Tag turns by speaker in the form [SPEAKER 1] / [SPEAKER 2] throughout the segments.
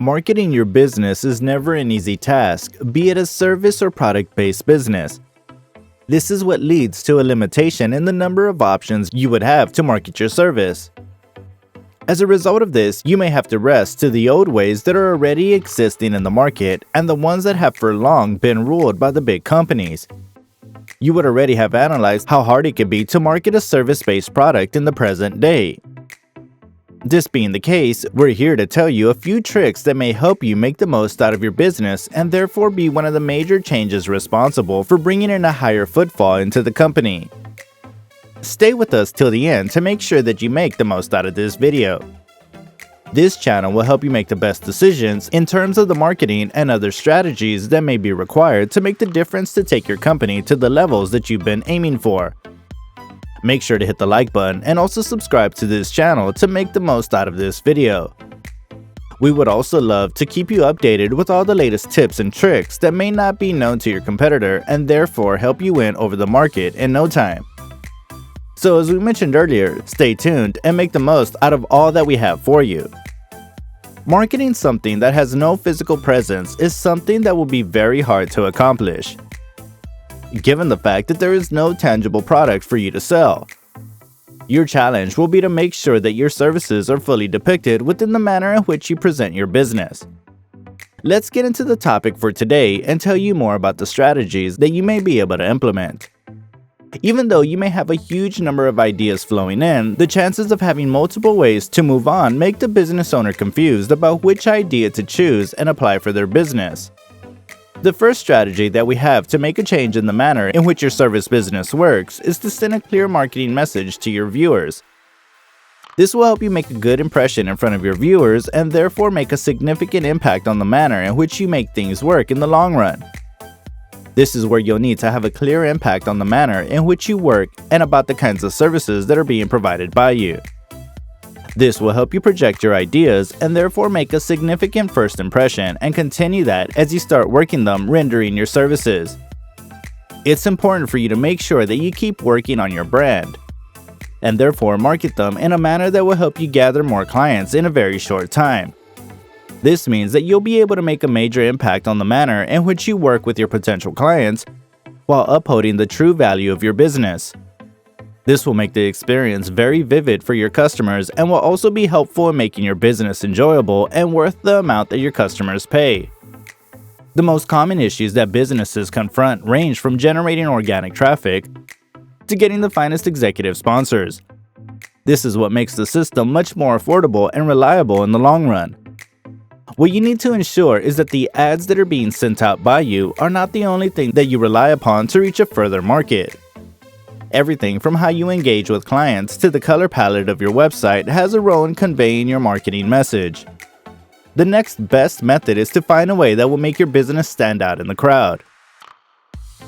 [SPEAKER 1] Marketing your business is never an easy task, be it a service or product-based business. This is what leads to a limitation in the number of options you would have to market your service. As a result of this, you may have to rest to the old ways that are already existing in the market and the ones that have for long been ruled by the big companies. You would already have analyzed how hard it can be to market a service-based product in the present day. This being the case, we're here to tell you a few tricks that may help you make the most out of your business and therefore be one of the major changes responsible for bringing in a higher footfall into the company. Stay with us till the end to make sure that you make the most out of this video. This channel will help you make the best decisions in terms of the marketing and other strategies that may be required to make the difference to take your company to the levels that you've been aiming for. Make sure to hit the like button and also subscribe to this channel to make the most out of this video. We would also love to keep you updated with all the latest tips and tricks that may not be known to your competitor and therefore help you win over the market in no time. So as we mentioned earlier, stay tuned and make the most out of all that we have for you. Marketing something that has no physical presence is something that will be very hard to accomplish, given the fact that there is no tangible product for you to sell. Your challenge will be to make sure that your services are fully depicted within the manner in which you present your business. Let's get into the topic for today and tell you more about the strategies that you may be able to implement. Even though you may have a huge number of ideas flowing in, the chances of having multiple ways to move on make the business owner confused about which idea to choose and apply for their business. The first strategy that we have to make a change in the manner in which your service business works is to send a clear marketing message to your viewers. This will help you make a good impression in front of your viewers and therefore make a significant impact on the manner in which you make things work in the long run. This is where you'll need to have a clear impact on the manner in which you work and about the kinds of services that are being provided by you. This will help you project your ideas and therefore make a significant first impression and continue that as you start working them rendering your services. It's important for you to make sure that you keep working on your brand and therefore market them in a manner that will help you gather more clients in a very short time. This means that you'll be able to make a major impact on the manner in which you work with your potential clients while upholding the true value of your business. This will make the experience very vivid for your customers and will also be helpful in making your business enjoyable and worth the amount that your customers pay. The most common issues that businesses confront range from generating organic traffic to getting the finest executive sponsors. This is what makes the system much more affordable and reliable in the long run. What you need to ensure is that the ads that are being sent out by you are not the only thing that you rely upon to reach a further market. Everything from how you engage with clients to the color palette of your website has a role in conveying your marketing message. The next best method is to find a way that will make your business stand out in the crowd.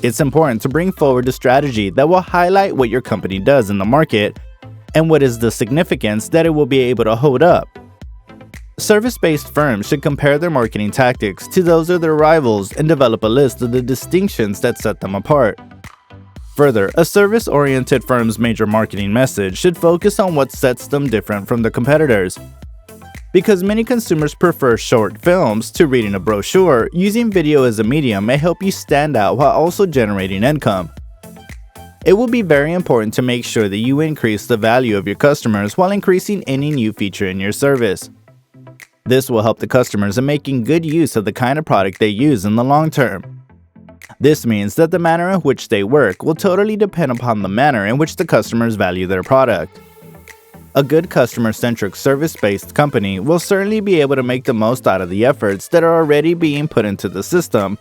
[SPEAKER 1] It's important to bring forward a strategy that will highlight what your company does in the market and what is the significance that it will be able to hold up. Service-based firms should compare their marketing tactics to those of their rivals and develop a list of the distinctions that set them apart. Further, a service-oriented firm's major marketing message should focus on what sets them different from the competitors. Because many consumers prefer short films to reading a brochure, using video as a medium may help you stand out while also generating income. It will be very important to make sure that you increase the value of your customers while increasing any new feature in your service. This will help the customers in making good use of the kind of product they use in the long term. This means that the manner in which they work will totally depend upon the manner in which the customers value their product. A good customer-centric service-based company will certainly be able to make the most out of the efforts that are already being put into the system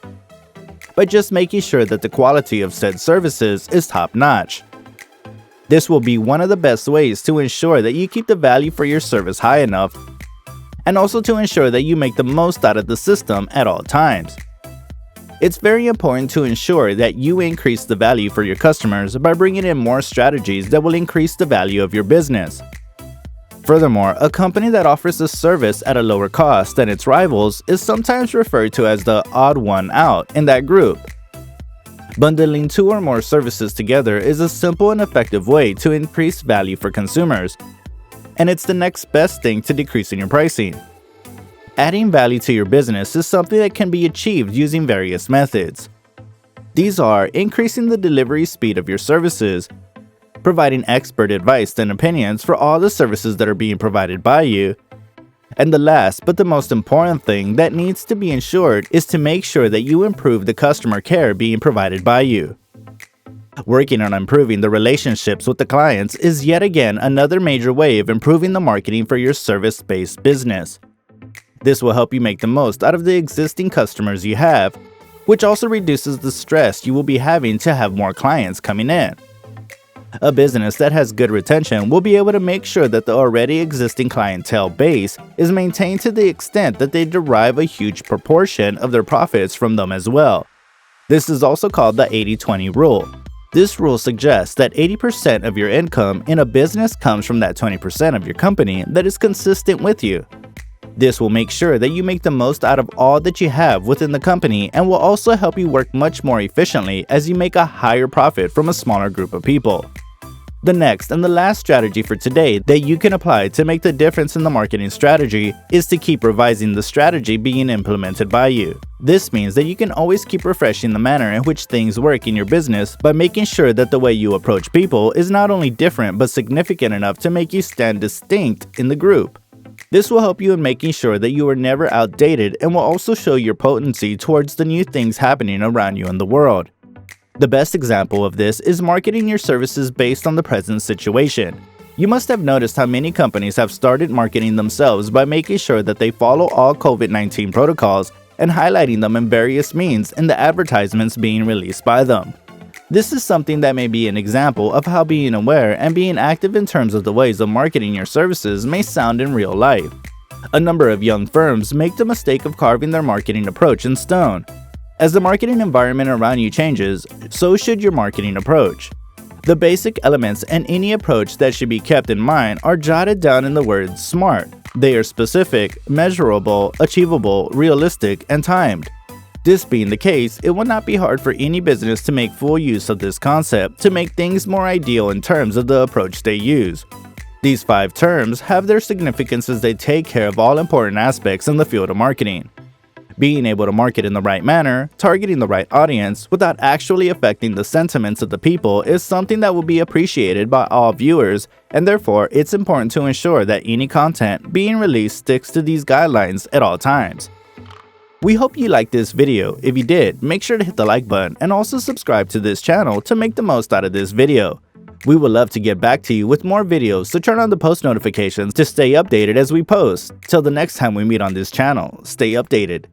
[SPEAKER 1] by just making sure that the quality of said services is top-notch. This will be one of the best ways to ensure that you keep the value for your service high enough and also to ensure that you make the most out of the system at all times. It's very important to ensure that you increase the value for your customers by bringing in more strategies that will increase the value of your business. Furthermore, a company that offers a service at a lower cost than its rivals is sometimes referred to as the odd one out in that group. Bundling two or more services together is a simple and effective way to increase value for consumers, and it's the next best thing to decreasing your pricing. Adding value to your business is something that can be achieved using various methods. These are increasing the delivery speed of your services, providing expert advice and opinions for all the services that are being provided by you, and the last but the most important thing that needs to be ensured is to make sure that you improve the customer care being provided by you. Working on improving the relationships with the clients is yet again another major way of improving the marketing for your service-based business. This will help you make the most out of the existing customers you have, which also reduces the stress you will be having to have more clients coming in. A business that has good retention will be able to make sure that the already existing clientele base is maintained to the extent that they derive a huge proportion of their profits from them as well. This is also called the 80-20 rule. This rule suggests that 80% of your income in a business comes from that 20% of your company that is consistent with you. This will make sure that you make the most out of all that you have within the company and will also help you work much more efficiently as you make a higher profit from a smaller group of people. The next and the last strategy for today that you can apply to make the difference in the marketing strategy is to keep revising the strategy being implemented by you. This means that you can always keep refreshing the manner in which things work in your business by making sure that the way you approach people is not only different but significant enough to make you stand distinct in the group. This will help you in making sure that you are never outdated and will also show your potency towards the new things happening around you in the world. The best example of this is marketing your services based on the present situation. You must have noticed how many companies have started marketing themselves by making sure that they follow all COVID-19 protocols and highlighting them in various means in the advertisements being released by them. This is something that may be an example of how being aware and being active in terms of the ways of marketing your services may sound in real life. A number of young firms make the mistake of carving their marketing approach in stone. As the marketing environment around you changes, so should your marketing approach. The basic elements in any approach that should be kept in mind are jotted down in the word SMART. They are specific, measurable, achievable, realistic, and timed. This being the case, it will not be hard for any business to make full use of this concept to make things more ideal in terms of the approach they use. These 5 terms have their significance as they take care of all important aspects in the field of marketing. Being able to market in the right manner, targeting the right audience, without actually affecting the sentiments of the people is something that will be appreciated by all viewers, and therefore it's important to ensure that any content being released sticks to these guidelines at all times. We hope you liked this video. If you did, make sure to hit the like button and also subscribe to this channel to make the most out of this video. We would love to get back to you with more videos, so turn on the post notifications to stay updated as we post. Till the next time we meet on this channel, stay updated.